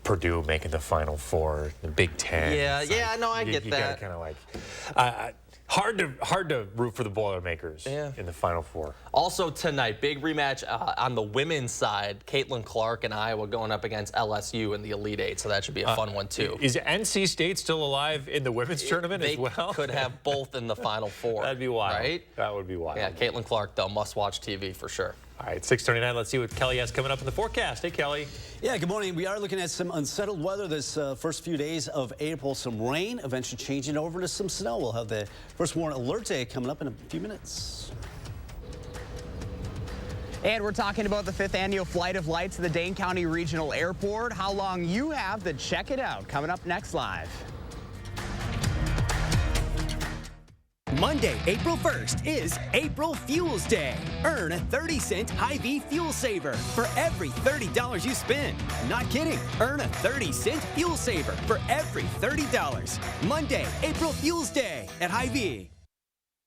Purdue making the Final Four, the Big Ten. Yeah, no, I get that. You kind of like, hard to root for the Boilermakers in the Final Four. Also tonight, big rematch on the women's side. Caitlin Clark and Iowa going up against LSU in the Elite Eight, so that should be a fun one too. Is NC State still alive in the women's tournament as well? They could have both in the Final Four. That'd be wild. Right? That would be wild. Yeah, Caitlin Clark, though, must-watch TV for sure. All right, 6:39. Let's see what Kelly has coming up in the forecast. Hey, Kelly. Yeah, good morning. We are looking at some unsettled weather this first few days of April. Some rain, eventually changing over to some snow. We'll have the first warn alert day coming up in a few minutes. And we're talking about the 5th annual Flight of Lights at the Dane County Regional Airport. How long you have to check it out. Coming up next live. Monday, April 1st is April Fuels Day. Earn a 30-cent Hy-Vee fuel saver for every $30 you spend. Not kidding. Earn a 30-cent fuel saver for every $30. Monday, April Fuels Day at Hy-Vee.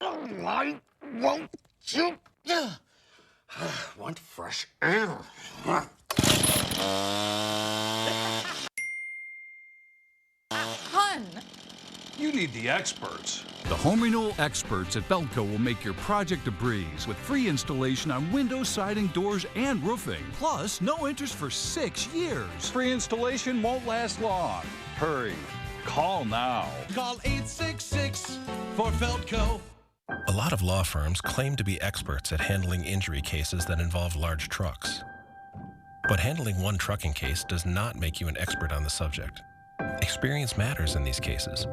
Why won't you? Want fresh air. Hun! You need the experts. The home renewal experts at Belco will make your project a breeze with free installation on windows, siding, doors, and roofing. Plus, no interest for 6 years. Free installation won't last long. Hurry. Call now. Call 866 for Belco. A lot of law firms claim to be experts at handling injury cases that involve large trucks. But handling one trucking case does not make you an expert on the subject. Experience matters in these cases.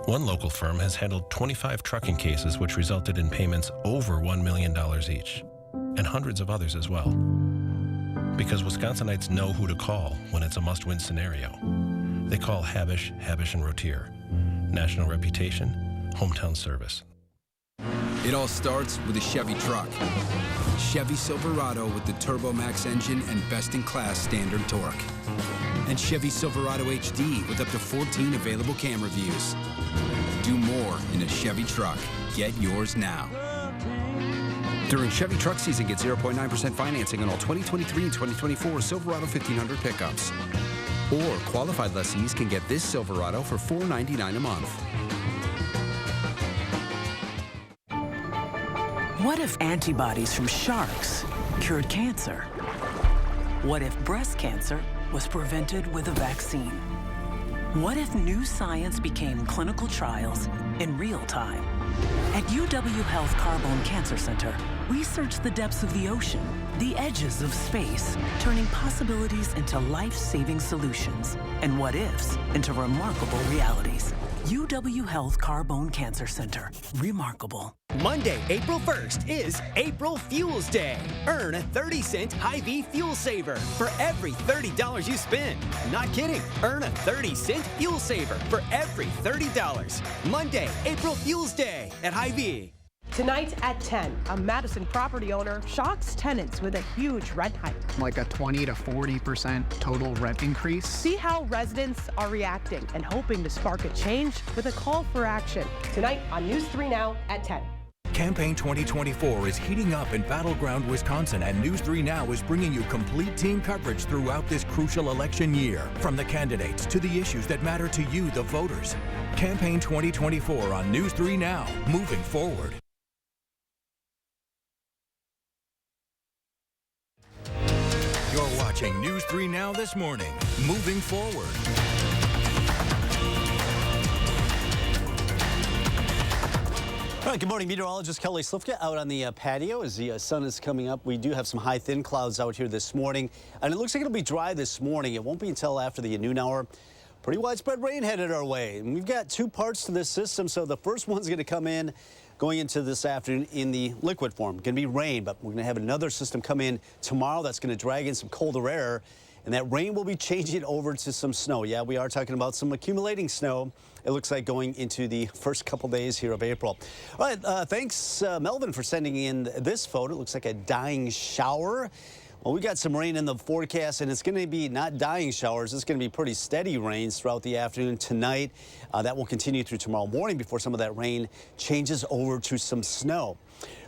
One local firm has handled 25 trucking cases which resulted in payments over $1 million each, and hundreds of others as well. Because Wisconsinites know who to call when it's a must-win scenario. They call Habish, Habish & Rotier. National reputation, hometown service. It all starts with a Chevy truck. Chevy Silverado with the Turbo Max engine and best-in-class standard torque. And Chevy Silverado HD with up to 14 available camera views. Do more in a Chevy truck. Get yours now. During Chevy truck season, get 0.9% financing on all 2023 and 2024 Silverado 1500 pickups. Or qualified lessees can get this Silverado for $499 a month. What if antibodies from sharks cured cancer? What if breast cancer was prevented with a vaccine? What if new science became clinical trials in real time? At UW Health Carbone Cancer Center, we search the depths of the ocean, the edges of space, turning possibilities into life-saving solutions and what-ifs into remarkable realities. UW Health Carbone Cancer Center. Remarkable. Monday, April 1st is April Fuels Day. Earn a 30-cent Hy-Vee fuel saver for every $30 you spend. Not kidding. Earn a 30-cent fuel saver for every $30. Monday, April Fuels Day at Hy-Vee. Tonight at 10, a Madison property owner shocks tenants with a huge rent hike. Like a 20 to 40% total rent increase. See how residents are reacting and hoping to spark a change with a call for action. Tonight on News 3 Now at 10. Campaign 2024 is heating up in battleground Wisconsin, and News 3 Now is bringing you complete team coverage throughout this crucial election year. From the candidates to the issues that matter to you, the voters. Campaign 2024 on News 3 Now, moving forward. Your You're watching News 3 Now this morning. Moving forward. All right, good morning. Meteorologist Kelly Slifka out on the patio as the sun is coming up. We do have some high thin clouds out here this morning, and it looks like it'll be dry this morning. It won't be until after the noon hour. Pretty widespread rain headed our way. And we've got two parts to this system. So the first one's going to come in going into this afternoon in the liquid form. Going to be rain, but we're going to have another system come in tomorrow that's going to drag in some colder air. And that rain will be changing over to some snow. Yeah, we are talking about some accumulating snow. It looks like going into the first couple days here of April. All right, thanks, Melvin, for sending in this photo. It looks like a dying shower. Well, we got some rain in the forecast, and it's going to be not dying showers. It's going to be pretty steady rains throughout the afternoon tonight. That will continue through tomorrow morning before some of that rain changes over to some snow.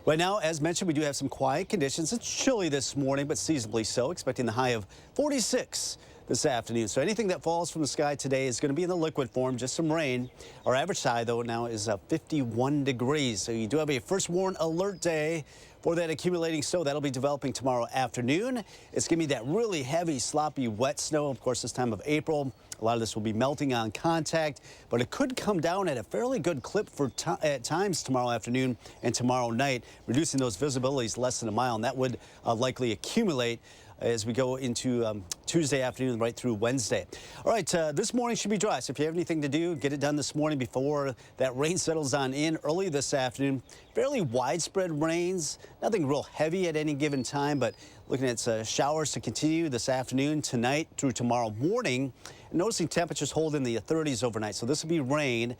Right now, as mentioned, we do have some quiet conditions. It's chilly this morning, but seasonably so, expecting the high of 46 this afternoon. So anything that falls from the sky today is going to be in the liquid form, just some rain. Our average high, though, now is 51 degrees. So you do have a first warn alert day for that accumulating snow. That'll be developing tomorrow afternoon. It's going to be that really heavy, sloppy, wet snow, of course, this time of April. A lot of this will be melting on contact, but it could come down at a fairly good clip for at times tomorrow afternoon and tomorrow night, reducing those visibilities less than a mile, and that would likely accumulate as we go into Tuesday afternoon right through Wednesday. All right, this morning should be dry, so if you have anything to do, get it done this morning before that rain settles on in early this afternoon. Fairly widespread rains, nothing real heavy at any given time, but looking at showers to continue this afternoon, tonight through tomorrow morning. And noticing temperatures hold in the 30s overnight, so this will be rain.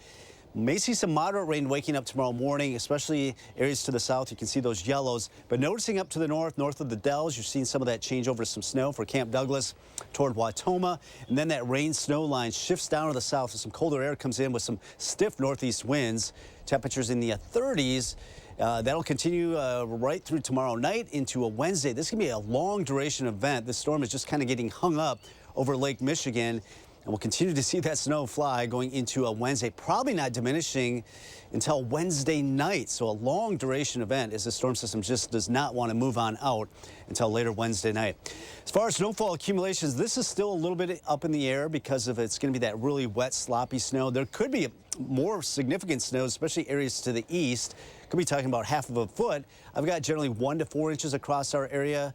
May see some moderate rain waking up tomorrow morning, especially areas to the south. You can see those yellows. But noticing up to the north of the Dells, you're seeing some of that change over to some snow for Camp Douglas toward Watoma. And then that rain-snow line shifts down to the south as some colder air comes in with some stiff northeast winds. Temperatures in the 30s. That'll continue right through tomorrow night into a Wednesday. This can be a long duration event. This storm is just kind of getting hung up over Lake Michigan. And we'll continue to see that snow fly going into a Wednesday, probably not diminishing until Wednesday night. So a long duration event as the storm system just does not want to move on out until later Wednesday night. As far as snowfall accumulations, this is still a little bit up in the air because of it's going to be that really wet, sloppy snow. There could be more significant snow, especially areas to the east. Could be talking about half of a foot. I've got generally 1 to 4 inches across our area.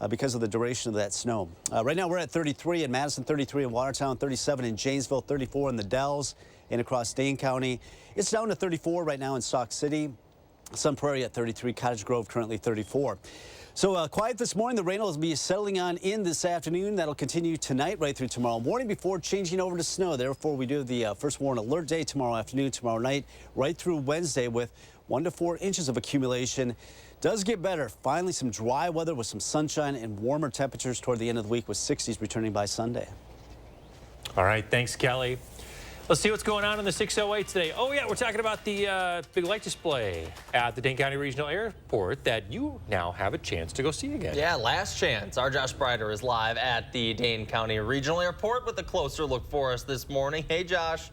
Because of the duration of that snow. Right now we're at 33 in Madison, 33 in Watertown, 37 in Janesville, 34 in the Dells and across Dane County. It's down to 34 right now in Sauk City. Sun Prairie at 33, Cottage Grove currently 34. So quiet this morning. The rain will be settling on in this afternoon. That'll continue tonight right through tomorrow morning before changing over to snow. Therefore, we do have the first warn alert day tomorrow afternoon, tomorrow night, right through Wednesday with 1 to 4 inches of accumulation. Does get better. Finally, some dry weather with some sunshine and warmer temperatures toward the end of the week with 60s returning by Sunday. All right, thanks, Kelly. Let's see what's going on in the 608 today. Oh, yeah, we're talking about the big light display at the Dane County Regional Airport that you now have a chance to go see again. Yeah, last chance. Our Josh Breider is live at the Dane County Regional Airport with a closer look for us this morning. Hey, Josh.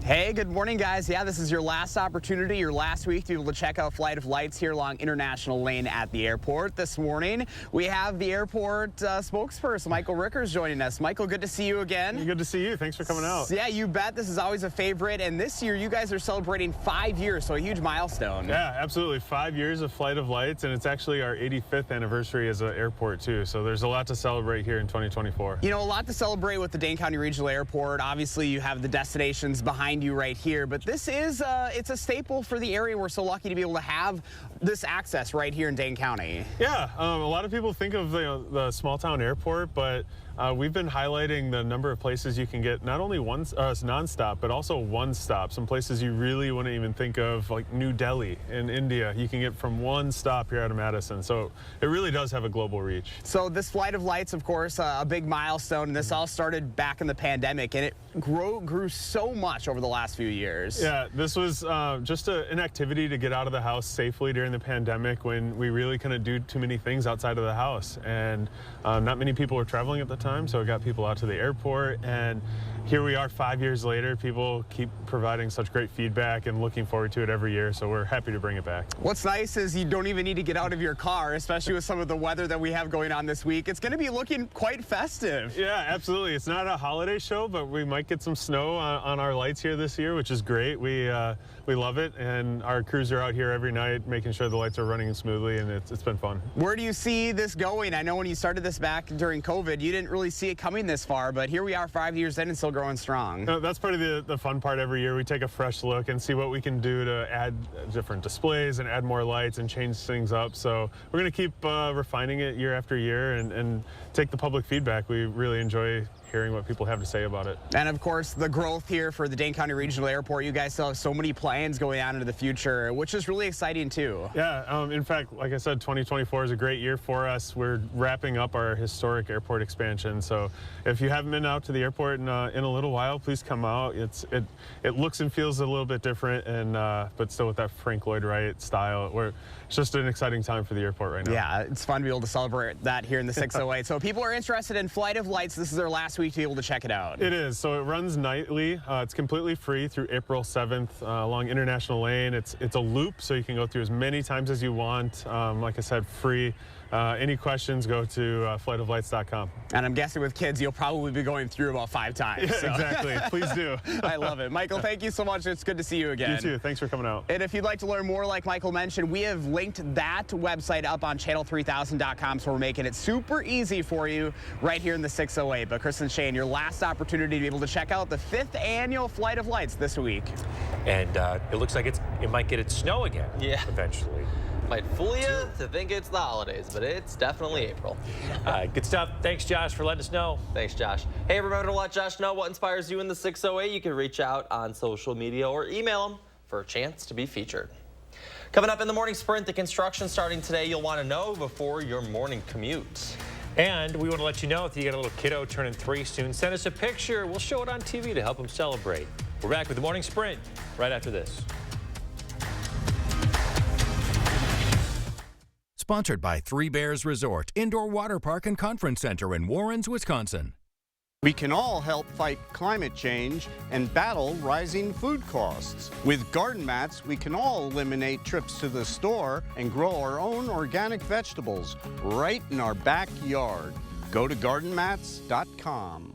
Hey, good morning, guys. Yeah, this is your last opportunity, your last week to be able to check out Flight of Lights here along International Lane at the airport. This morning, we have the airport spokesperson, Michael Rickers, joining us. Michael, good to see you again. Good to see you. Thanks for coming out. Yeah, you bet. This is always a favorite. And this year, you guys are celebrating 5 years, so a huge milestone. Yeah, absolutely. 5 years of Flight of Lights, and it's actually our 85th anniversary as an airport, too. So there's a lot to celebrate here in 2024. You know, a lot to celebrate with the Dane County Regional Airport. Obviously, you have the destinations behind you right here, but this is it's a staple for the area. We're so lucky to be able to have this access right here in Dane County. Yeah, a lot of people think of the small town airport, but we've been highlighting the number of places you can get not only nonstop, but also one stop. Some places you really wouldn't even think of, like New Delhi in India, you can get from one stop here out of Madison. So it really does have a global reach. So this Flight of Lights, of course, a big milestone, and this all started back in the pandemic, and it grew so much over the last few years. Yeah, this was just an activity to get out of the house safely during the pandemic when we really couldn't do too many things outside of the house, and not many people were traveling at the time, so it got people out to the airport, and here we are 5 years later. People keep providing such great feedback and looking forward to it every year, so we're happy to bring it back. What's nice is you don't even need to get out of your car, especially with some of the weather that we have going on this week. It's going to be looking quite festive. Yeah, absolutely. It's not a holiday show, but we might get some snow on our lights here this year, which is great. We love it, and our crews are out here every night making sure the lights are running smoothly, and it's been fun. Where do you see this going? I know when you started this back during COVID, you didn't really see it coming this far, but here we are 5 years in and still growing strong. That's part of the fun part every year. We take a fresh look and see what we can do to add different displays and add more lights and change things up. So we're going to keep refining it year after year and take the public feedback. We really enjoy hearing what people have to say about it. And of course, the growth here for the Dane County Regional Airport, you guys still have so many plans going on into the future, which is really exciting too. Yeah, in fact, like I said, 2024 is a great year for us. We're wrapping up our historic airport expansion. So if you haven't been out to the airport in a little while, please come out. It looks and feels a little bit different, and but still with that Frank Lloyd Wright style. It's just an exciting time for the airport right now. Yeah, it's fun to be able to celebrate that here in the 608. So if people are interested in Flight of Lights, this is their last week to be able to check it out. It is. So it runs nightly. It's completely free through April 7th along International Lane. It's a loop, so you can go through as many times as you want. Like I said, free. Any questions, go to flightoflights.com. And I'm guessing with kids, you'll probably be going through about 5 times. Yeah, so. exactly. Please do. I love it. Michael, thank you so much. It's good to see you again. You too. Thanks for coming out. And if you'd like to learn more, like Michael mentioned, we have linked that website up on channel3000.com, so we're making it super easy for you right here in the 608. But Chris and Shane, your last opportunity to be able to check out the 5th annual Flight of Lights this week. And it looks like it might get its snow again eventually. Might fool you to think it's the holidays, but it's definitely April. Good stuff. Thanks, Josh, for letting us know. Thanks, Josh. Hey, remember to let Josh know what inspires you in the 608. You can reach out on social media or email him for a chance to be featured. Coming up in the morning sprint, the construction starting today you'll want to know before your morning commute. And we want to let you know if you get a little kiddo turning 3 soon, send us a picture. We'll show it on TV to help them celebrate. We're back with the morning sprint right after this. Sponsored by Three Bears Resort, Indoor Water Park and Conference Center in Warrens, Wisconsin. We can all help fight climate change and battle rising food costs. With garden mats, we can all eliminate trips to the store and grow our own organic vegetables right in our backyard. Go to gardenmats.com.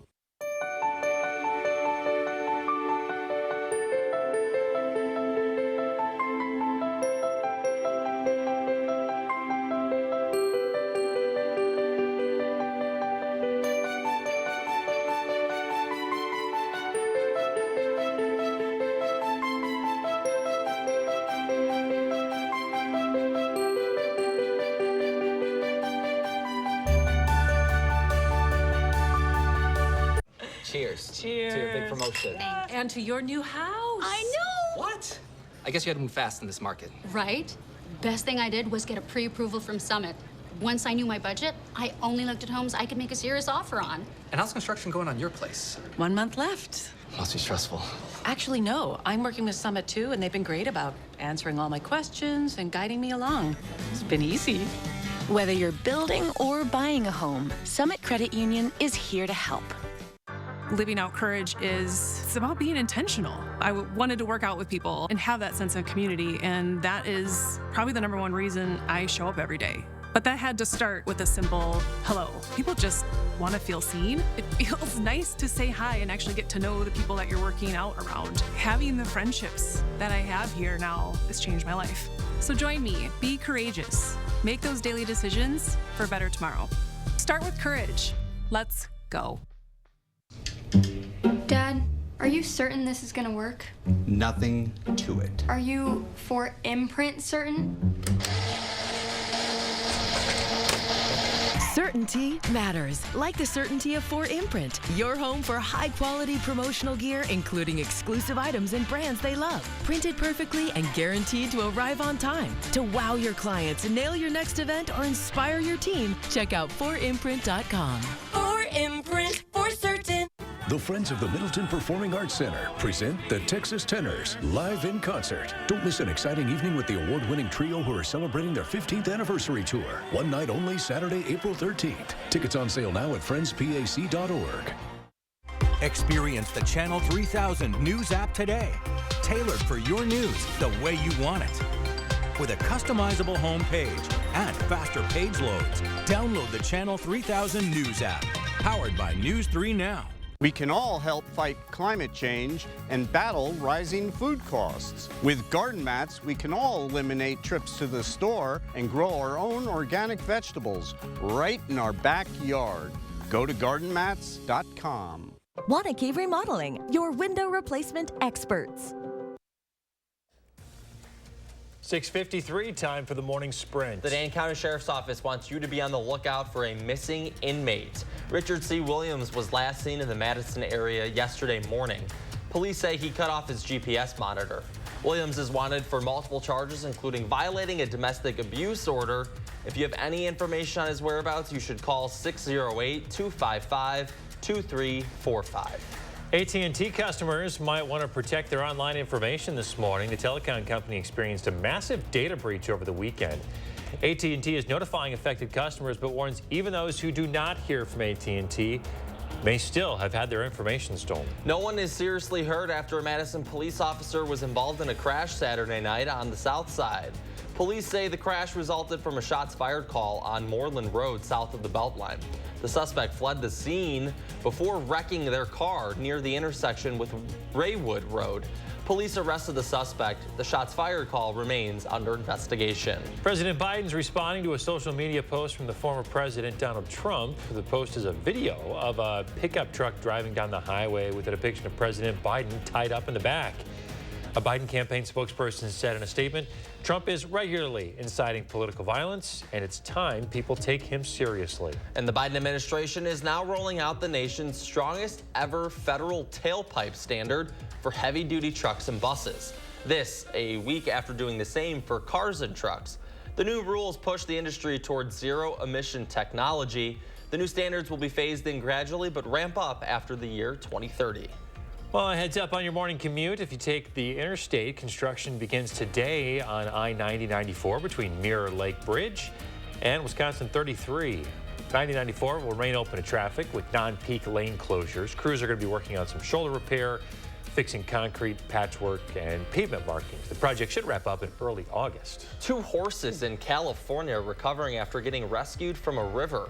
Cheers. Cheers. To your big promotion. And to your new house. I know. What? I guess you had to move fast in this market. Right? Best thing I did was get a pre-approval from Summit. Once I knew my budget, I only looked at homes I could make a serious offer on. And how's construction going on your place? 1 month left. Must be stressful. Actually, no. I'm working with Summit too, and they've been great about answering all my questions and guiding me along. It's been easy. Whether you're building or buying a home, Summit Credit Union is here to help. Living out courage it's about being intentional. I wanted to work out with people and have that sense of community, and that is probably the #1 reason I show up every day. But that had to start with a simple hello. People just want to feel seen. It feels nice to say hi and actually get to know the people that you're working out around. Having the friendships that I have here now has changed my life. So join me, be courageous. Make those daily decisions for a better tomorrow. Start with courage. Let's go. Dad, are you certain this is gonna work? Nothing to it. Are you for imprint certain? Certainty matters, like the certainty of 4imprint, your home for high-quality promotional gear, including exclusive items and brands they love. Printed perfectly and guaranteed to arrive on time. To wow your clients, nail your next event, or inspire your team, check out 4imprint.com. 4imprint for certain. The Friends of the Middleton Performing Arts Center present the Texas Tenors live in concert. Don't miss an exciting evening with the award-winning trio who are celebrating their 15th anniversary tour. One night only, Saturday, April 13th. Tickets on sale now at friendspac.org. Experience the Channel 3000 News app today. Tailored for your news the way you want it. With a customizable home page and faster page loads, download the Channel 3000 News app. Powered by News 3 Now. We can all help fight climate change and battle rising food costs. With garden mats, we can all eliminate trips to the store and grow our own organic vegetables right in our backyard. Go to gardenmats.com. Wanakee Remodeling, your window replacement experts. 6:53, time for the morning sprint. The Dane County Sheriff's Office wants you to be on the lookout for a missing inmate. Richard C. Williams was last seen in the Madison area yesterday morning. Police say he cut off his GPS monitor. Williams is wanted for multiple charges, including violating a domestic abuse order. If you have any information on his whereabouts, you should call 608-255-2345. AT&T customers might want to protect their online information this morning. The telecom company experienced a massive data breach over the weekend. AT&T is notifying affected customers, but warns even those who do not hear from AT&T may still have had their information stolen. No one is seriously hurt after a Madison police officer was involved in a crash Saturday night on the south side. Police say the crash resulted from a shots fired call on Moreland Road south of the Beltline. The suspect fled the scene before wrecking their car near the intersection with Raywood Road. Police arrested the suspect. The shots fired call remains under investigation. President Biden's responding to a social media post from the former president, Donald Trump. The post is a video of a pickup truck driving down the highway with a depiction of President Biden tied up in the back. A Biden campaign spokesperson said in a statement, Trump is regularly inciting political violence, and it's time people take him seriously. And the Biden administration is now rolling out the nation's strongest ever federal tailpipe standard for heavy-duty trucks and buses. This a week after doing the same for cars and trucks. The new rules push the industry towards zero-emission technology. The new standards will be phased in gradually, but ramp up after the year 2030. Well, a heads up on your morning commute. If you take the interstate, construction begins today on I-90-94 between Mirror Lake Bridge and Wisconsin 33. 90-94 will remain open to traffic with non-peak lane closures. Crews are going to be working on some shoulder repair, fixing concrete, patchwork, and pavement markings. The project should wrap up in early August. 2 horses in California recovering after getting rescued from a river.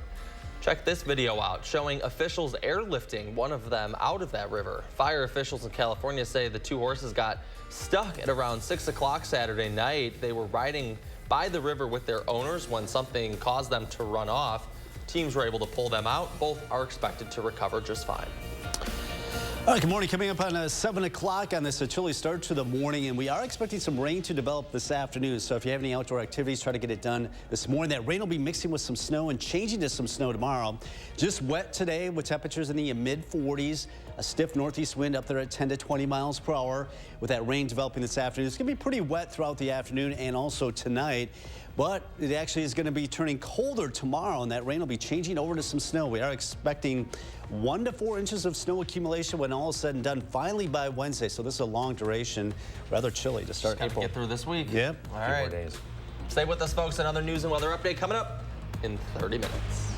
Check this video out showing officials airlifting one of them out of that river. Fire officials in California say the 2 horses got stuck at around 6 o'clock Saturday night. They were riding by the river with their owners when something caused them to run off. Teams were able to pull them out. Both are expected to recover just fine. All right, good morning. Coming up on 7 o'clock on this chilly start to the morning, and we are expecting some rain to develop this afternoon. So if you have any outdoor activities, try to get it done this morning. That rain will be mixing with some snow and changing to some snow tomorrow. Just wet today with temperatures in the mid-40s. A stiff northeast wind up there at 10 to 20 miles per hour. With that rain developing this afternoon, it's going to be pretty wet throughout the afternoon and also tonight. But it actually is going to be turning colder tomorrow, and that rain will be changing over to some snow. We are expecting 1 to 4 inches of snow accumulation when all is said and done, finally by Wednesday. So this is a long duration, rather chilly to start April. Get through this week. Yep. All right. More days. Stay with us, folks. Another news and weather update coming up in 30 minutes.